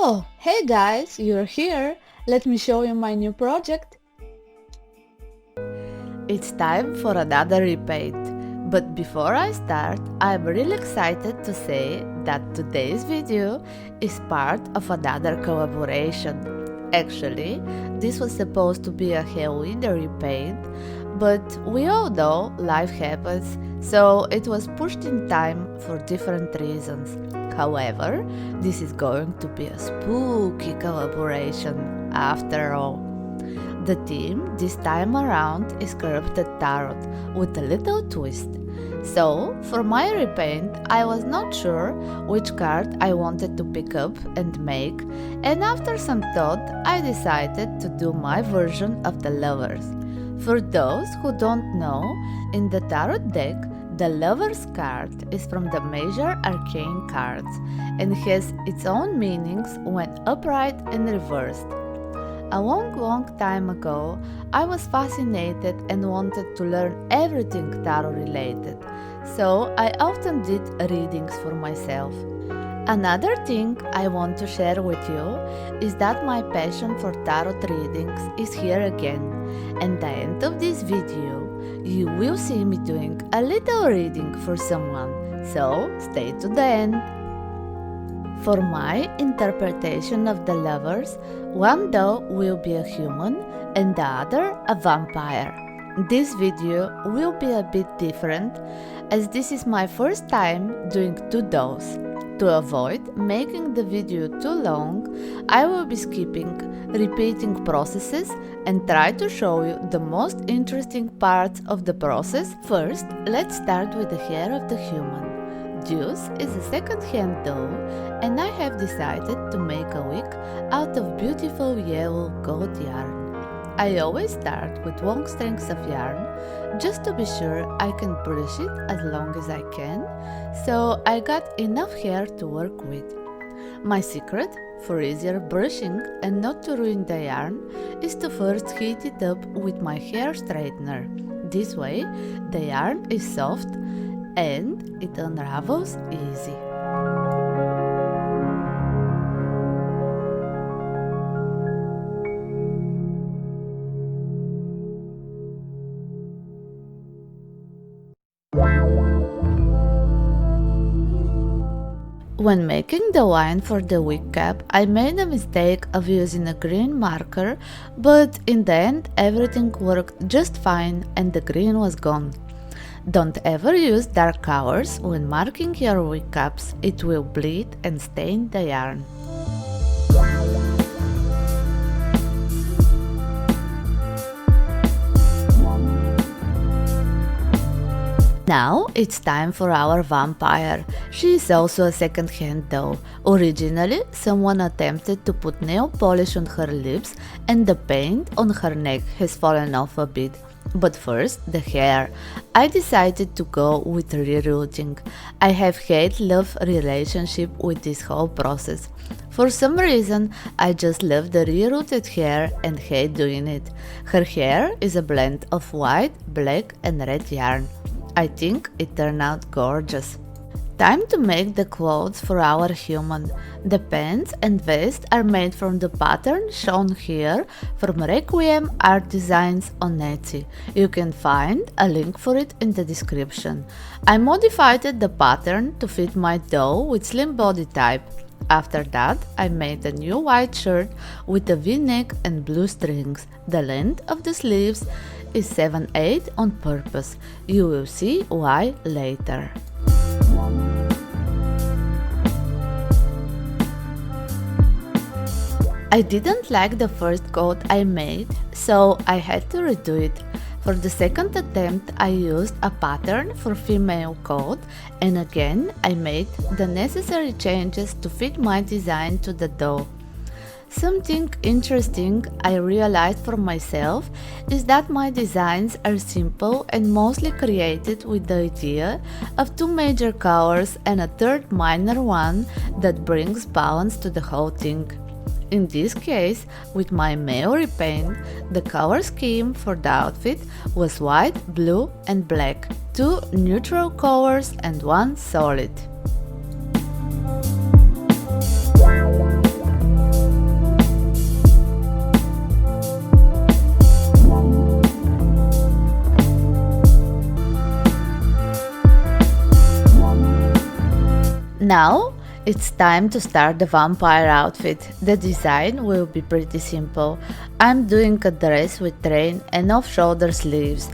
Oh, hey guys, you're here. Let me show you my new project. It's time for another repaint. But before I start, I'm really excited to say that today's video is part of another collaboration. Actually, this was supposed to be a Halloween repaint, but we all know life happens, so it was pushed in time for different reasons. However, this is going to be a spooky collaboration after all. The theme this time around is corrupted tarot with a little twist. So, for my repaint, I was not sure which card I wanted to pick up and make, and after some thought, I decided to do my version of the Lovers. For those who don't know, in the tarot deck, the Lovers card is from the major arcane cards and has its own meanings when upright and reversed. A long time ago, I was fascinated and wanted to learn everything tarot related, so I often did readings for myself. Another thing I want to share with you is that my passion for tarot readings is here again, and at the end of this video, you will see me doing a little reading for someone, so stay to the end. For my interpretation of the Lovers, one doll will be a human and the other a vampire. This video will be a bit different as this is my first time doing two dolls. To avoid making the video too long, I will be skipping repeating processes and try to show you the most interesting parts of the process. First, let's start with the hair of the human. This is a second-hand doll, and I have decided to make a wig out of beautiful yellow gold yarn. I always start with long strings of yarn, just to be sure I can brush it as long as I can, so I got enough hair to work with. My secret for easier brushing and not to ruin the yarn is to first heat it up with my hair straightener. This way, the yarn is soft and it unravels easy. When making the line for the wig cap, I made a mistake of using a green marker, but in the end everything worked just fine and the green was gone. Don't ever use dark colors when marking your wig caps, it will bleed and stain the yarn. Now it's time for our vampire. She is also a second-hand doll. Originally, someone attempted to put nail polish on her lips and the paint on her neck has fallen off a bit. But first, the hair. I decided to go with rerouting. I have hate-love relationship with this whole process. For some reason, I just love the rerouted hair and hate doing it. Her hair is a blend of white, black and red yarn. I think it turned out gorgeous. Time to make the clothes for our human. The pants and vest are made from the pattern shown here from Requiem Art Designs on Etsy. You can find a link for it in the description. I modified the pattern to fit my doll with slim body type. After that, I made a new white shirt with a V-neck and blue strings. The length of the sleeves is 7/8 on purpose. You will see why later. I didn't like the first coat I made, so I had to redo it. For the second attempt, I used a pattern for female coat, and again I made the necessary changes to fit my design to the doll. Something interesting I realized for myself is that my designs are simple and mostly created with the idea of two major colors and a third minor one that brings balance to the whole thing. In this case, with my male repaint, the color scheme for the outfit was white, blue and black, two neutral colors and one solid. Now it's time to start the vampire outfit. The design will be pretty simple. I'm doing a dress with train and off-shoulder sleeves.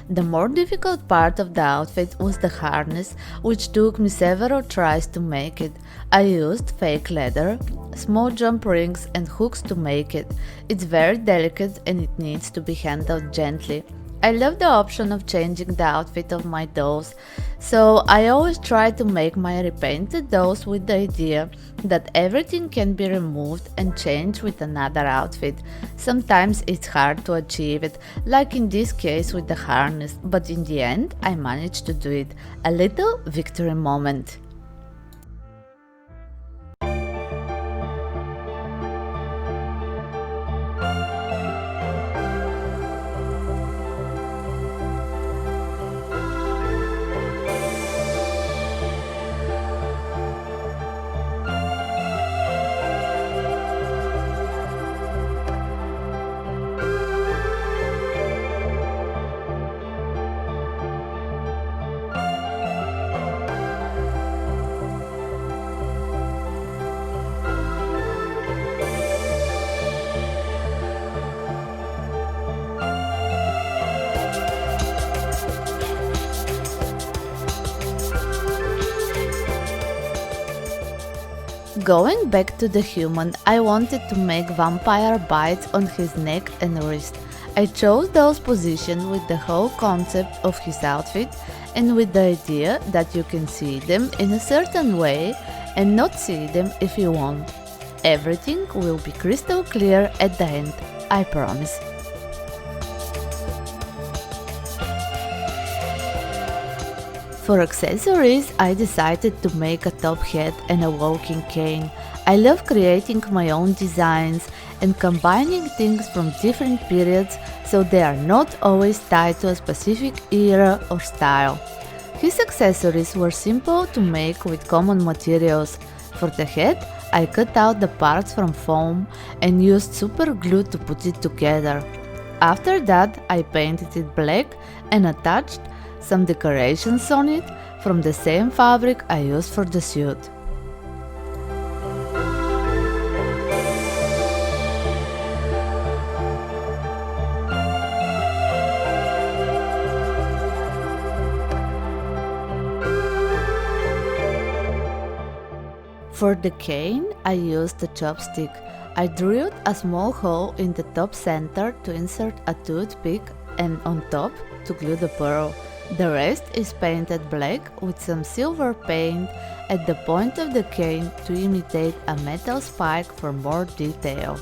The more difficult part of the outfit was the harness, which took me several tries to make it. I used fake leather, small jump rings and hooks to make it. It's very delicate and it needs to be handled gently. I love the option of changing the outfit of my dolls, so I always try to make my repainted dolls with the idea that everything can be removed and changed with another outfit. Sometimes it's hard to achieve it, like in this case with the harness, but in the end I managed to do it. A little victory moment. Going back to the human, I wanted to make vampire bites on his neck and wrist. I chose those positions with the whole concept of his outfit and with the idea that you can see them in a certain way and not see them if you want. Everything will be crystal clear at the end, I promise. For accessories, I decided to make a top hat and a walking cane. I love creating my own designs and combining things from different periods so they are not always tied to a specific era or style. His accessories were simple to make with common materials. For the hat, I cut out the parts from foam and used super glue to put it together. After that, I painted it black and attached some decorations on it from the same fabric I used for the suit. For the cane, I used a chopstick. I drilled a small hole in the top center to insert a toothpick and on top to glue the pearl. The rest is painted black with some silver paint at the point of the cane to imitate a metal spike for more detail.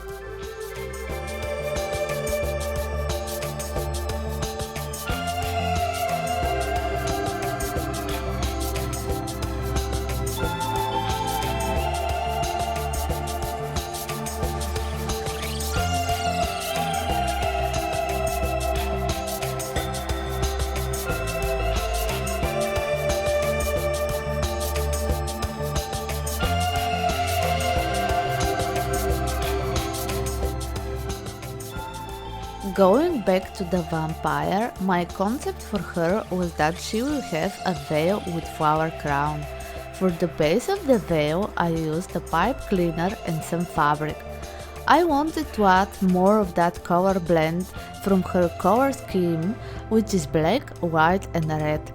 Going back to the vampire, my concept for her was that she will have a veil with flower crown. For the base of the veil, I used a pipe cleaner and some fabric. I wanted to add more of that color blend from her color scheme, which is black, white and red.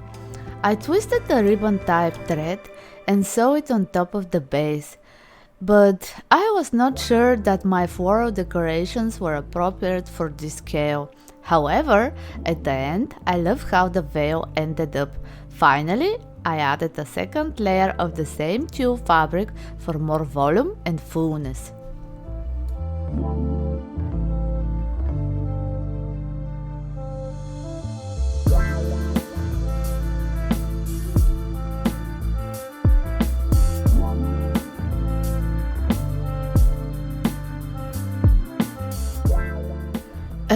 I twisted the ribbon type thread and sewed it on top of the base. But I was not sure that my floral decorations were appropriate for this scale. However, at the end, I love how the veil ended up. Finally, I added a second layer of the same tulle fabric for more volume and fullness.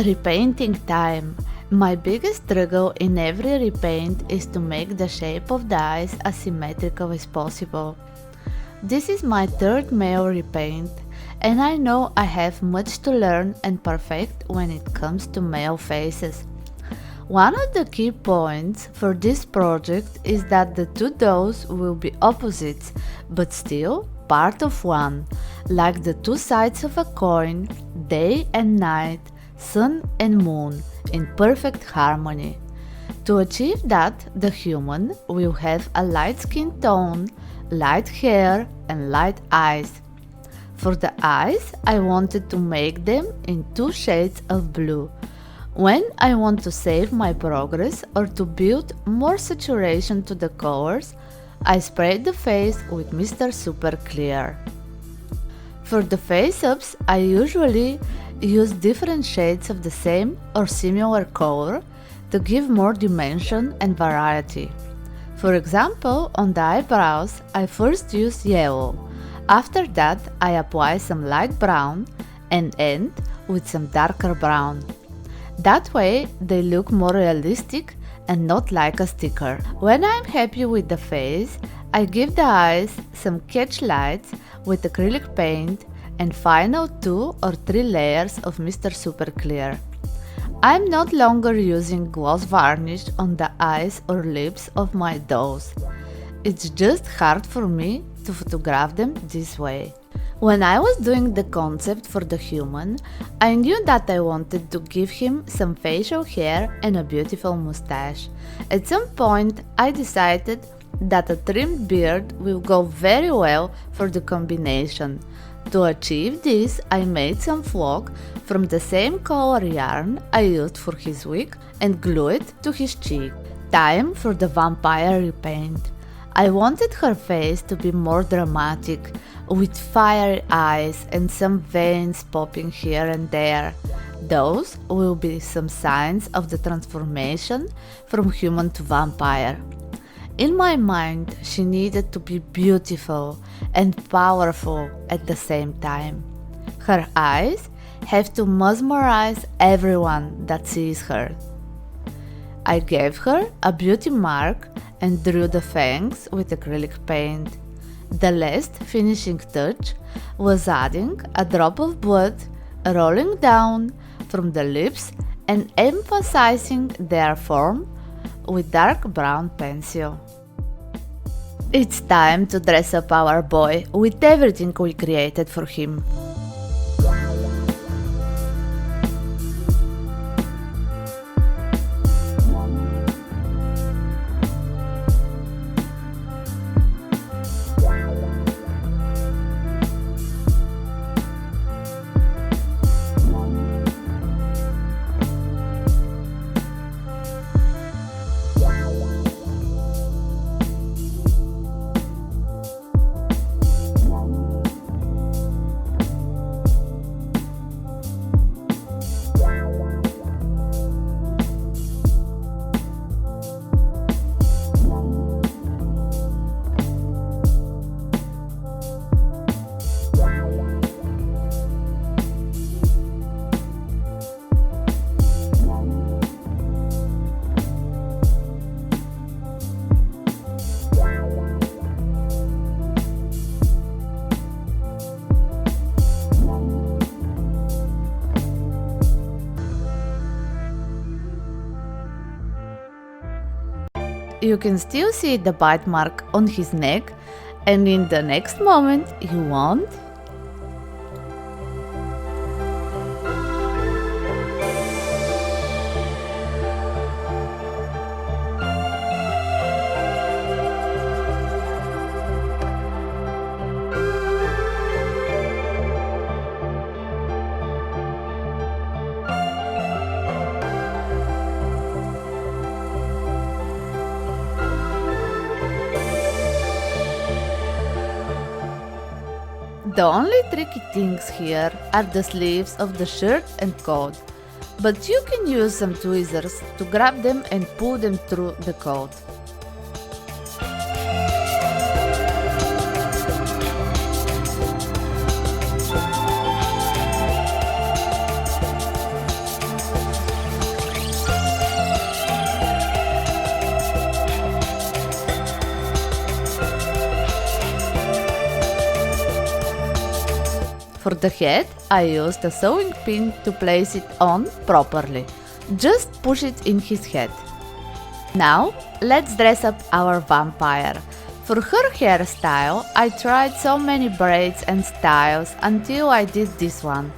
Repainting time. My biggest struggle in every repaint is to make the shape of the eyes as symmetrical as possible. This is my third male repaint, and I know I have much to learn and perfect when it comes to male faces. One of the key points for this project is that the two dolls will be opposites, but still part of one, like the two sides of a coin, day and night, sun and moon, in perfect harmony. To achieve that, the human will have a light skin tone, light hair and light eyes. For the eyes, I wanted to make them in two shades of blue. When I want to save my progress or to build more saturation to the colors, I sprayed the face with Mr. Super Clear. For the face-ups, I usually use different shades of the same or similar color to give more dimension and variety. For example, on the eyebrows, I first use yellow. After that, I apply some light brown and end with some darker brown. That way, they look more realistic and not like a sticker. When I'm happy with the face, I give the eyes some catch lights with acrylic paint and final 2 or 3 layers of Mr. Super Clear. I'm not longer using gloss varnish on the eyes or lips of my dolls. It's just hard for me to photograph them this way. When I was doing the concept for the human, I knew that I wanted to give him some facial hair and a beautiful mustache. At some point, I decided that a trimmed beard will go very well for the combination. To achieve this, I made some flock from the same color yarn I used for his wig and glued it to his cheek. Time for the vampire repaint. I wanted her face to be more dramatic, with fiery eyes and some veins popping here and there. Those will be some signs of the transformation from human to vampire. In my mind, she needed to be beautiful and powerful at the same time. Her eyes have to mesmerize everyone that sees her. I gave her a beauty mark and drew the fangs with acrylic paint. The last finishing touch was adding a drop of blood rolling down from the lips and emphasizing their form with dark brown pencil. It's time to dress up our boy with everything we created for him. you can still see the bite mark on his neck, and in the next moment you won't. The only tricky things here are the sleeves of the shirt and coat, but you can use some tweezers to grab them and pull them through the coat. For the head, I used a sewing pin to place it on properly. Just push it in his head. Now, let's dress up our vampire. For her hairstyle, I tried so many braids and styles until I did this one.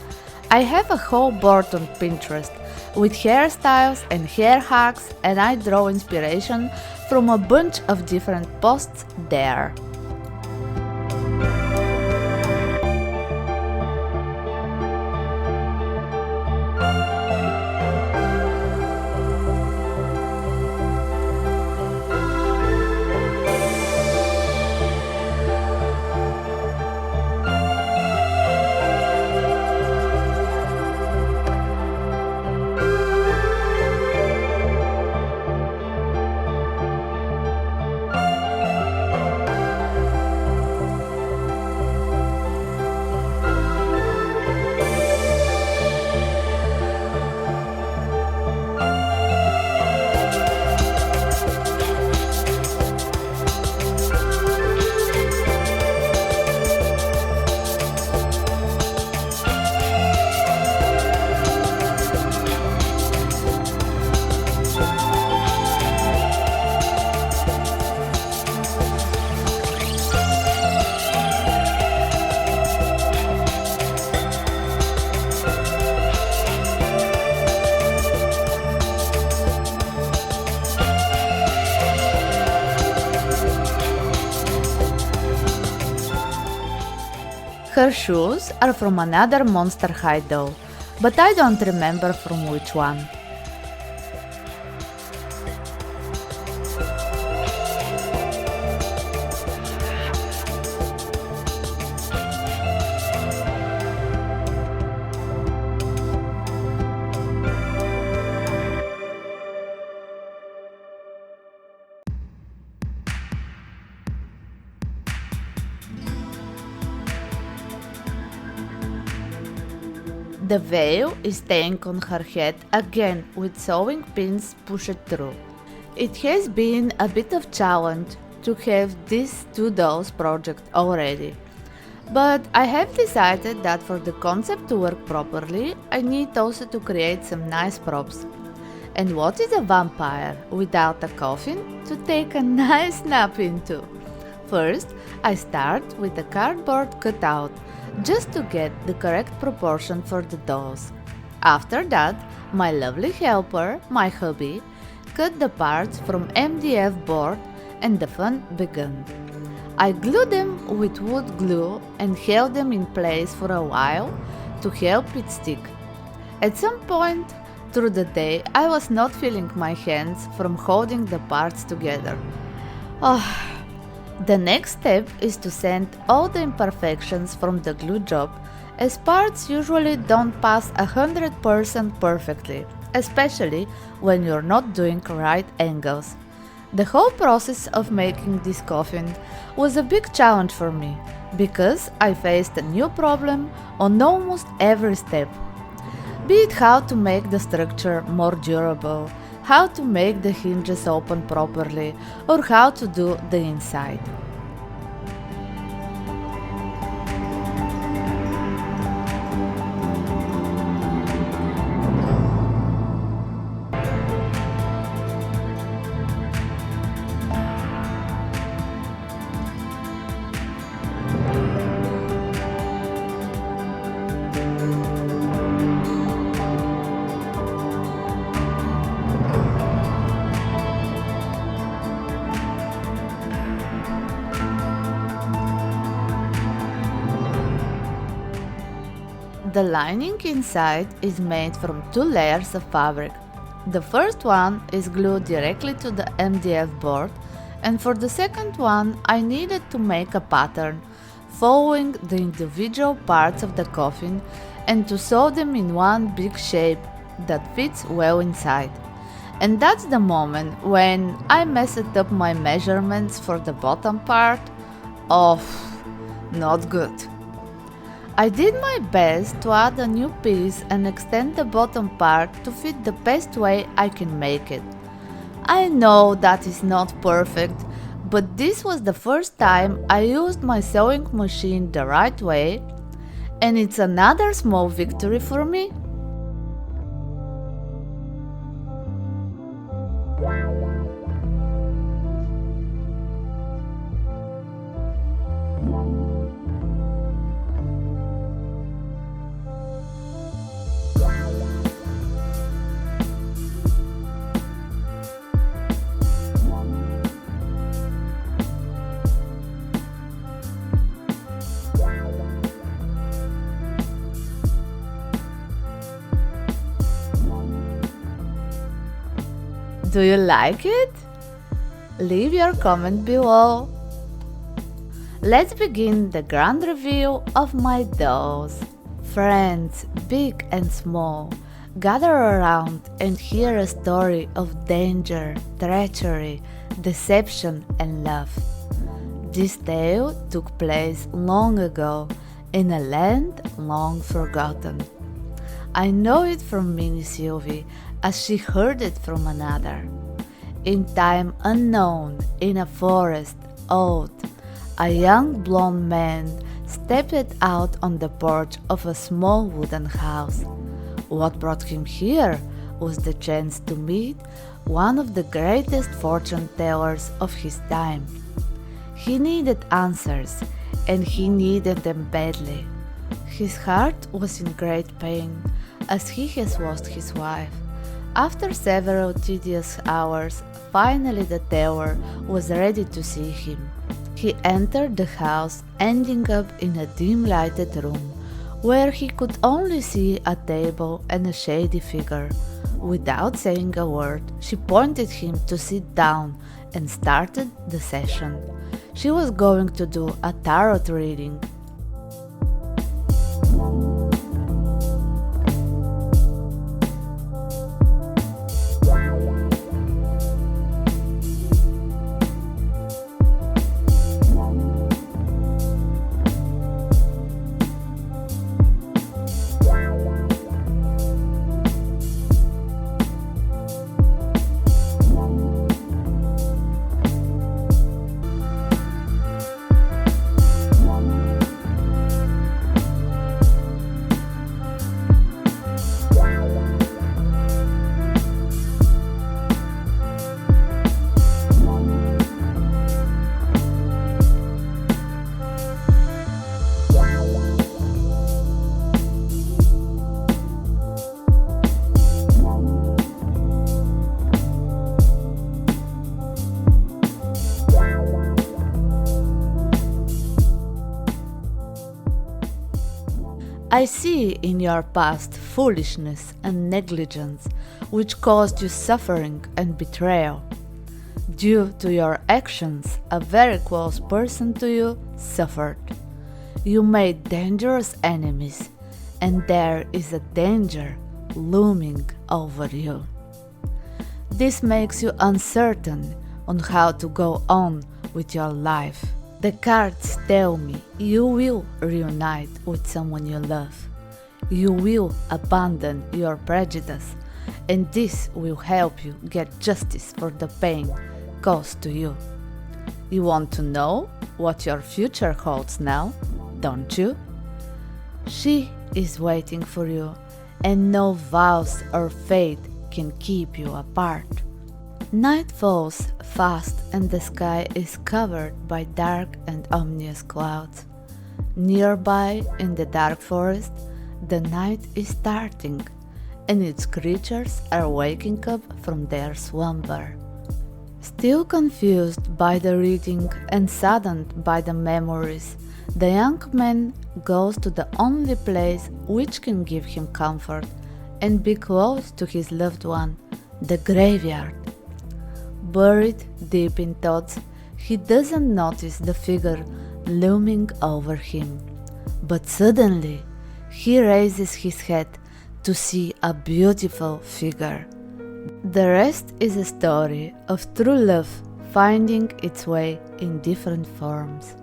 I have a whole board on Pinterest with hairstyles and hair hacks, and I draw inspiration from a bunch of different posts there. Her shoes are from another Monster High doll, but I don't remember from which one. The veil is staying on her head again with sewing pins pushed through. It has been a bit of challenge to have this two dolls project already, but I have decided that for the concept to work properly, I need also to create some nice props. And what is a vampire without a coffin to take a nice nap into? First, I start with a cardboard cutout, just to get the correct proportion for the dolls. After that, my lovely helper, my hubby, cut the parts from MDF board and the fun began. I glued them with wood glue and held them in place for a while to help it stick. At some point through the day, I was not feeling my hands from holding the parts together. The next step is to sand all the imperfections from the glue job, as parts usually don't pass 100% perfectly, especially when you're not doing right angles. The whole process of making this coffin was a big challenge for me, because I faced a new problem on almost every step. Be it how to make the structure more durable, how to make the hinges open properly, or how to do the inside. The lining inside is made from 2 layers of fabric. The first one is glued directly to the MDF board, and for the second one I needed to make a pattern, following the individual parts of the coffin and to sew them in one big shape that fits well inside. And that's the moment when I messed up my measurements for the bottom part. Oh, not good. I did my best to add a new piece and extend the bottom part to fit the best way I can make it. I know that is not perfect, but this was the first time I used my sewing machine the right way, and it's another small victory for me. Do you like it? Leave your comment below. Let's begin the grand reveal of my dolls. Friends, big and small, gather around and hear a story of danger, treachery, deception and love. This tale took place long ago in a land long forgotten. I know it from Mini Silvi, as she heard it from another. In time unknown, in a forest old, a young blonde man stepped out on the porch of a small wooden house. What brought him here was the chance to meet one of the greatest fortune tellers of his time. He needed answers, and he needed them badly. His heart was in great pain, as he has lost his wife. After several tedious hours, finally the teller was ready to see him. He entered the house, ending up in a dim-lighted room, where he could only see a table and a shady figure. Without saying a word, she pointed him to sit down and started the session. She was going to do a tarot reading. I see in your past foolishness and negligence, which caused you suffering and betrayal. Due to your actions, a very close person to you suffered. You made dangerous enemies, and there is a danger looming over you. This makes you uncertain on how to go on with your life. The cards tell me you will reunite with someone you love. You will abandon your prejudice, and this will help you get justice for the pain caused to you. You want to know what your future holds now, don't you? She is waiting for you, and no vows or fate can keep you apart. Night falls fast and the sky is covered by dark and ominous clouds. Nearby in the dark forest, the night is starting, and its creatures are waking up from their slumber. Still confused by the reading and saddened by the memories, The young man goes to the only place which can give him comfort and be close to his loved one, the graveyard. Buried deep in thoughts, he doesn't notice the figure looming over him. But suddenly, he raises his head to see a beautiful figure. The rest is a story of true love finding its way in different forms.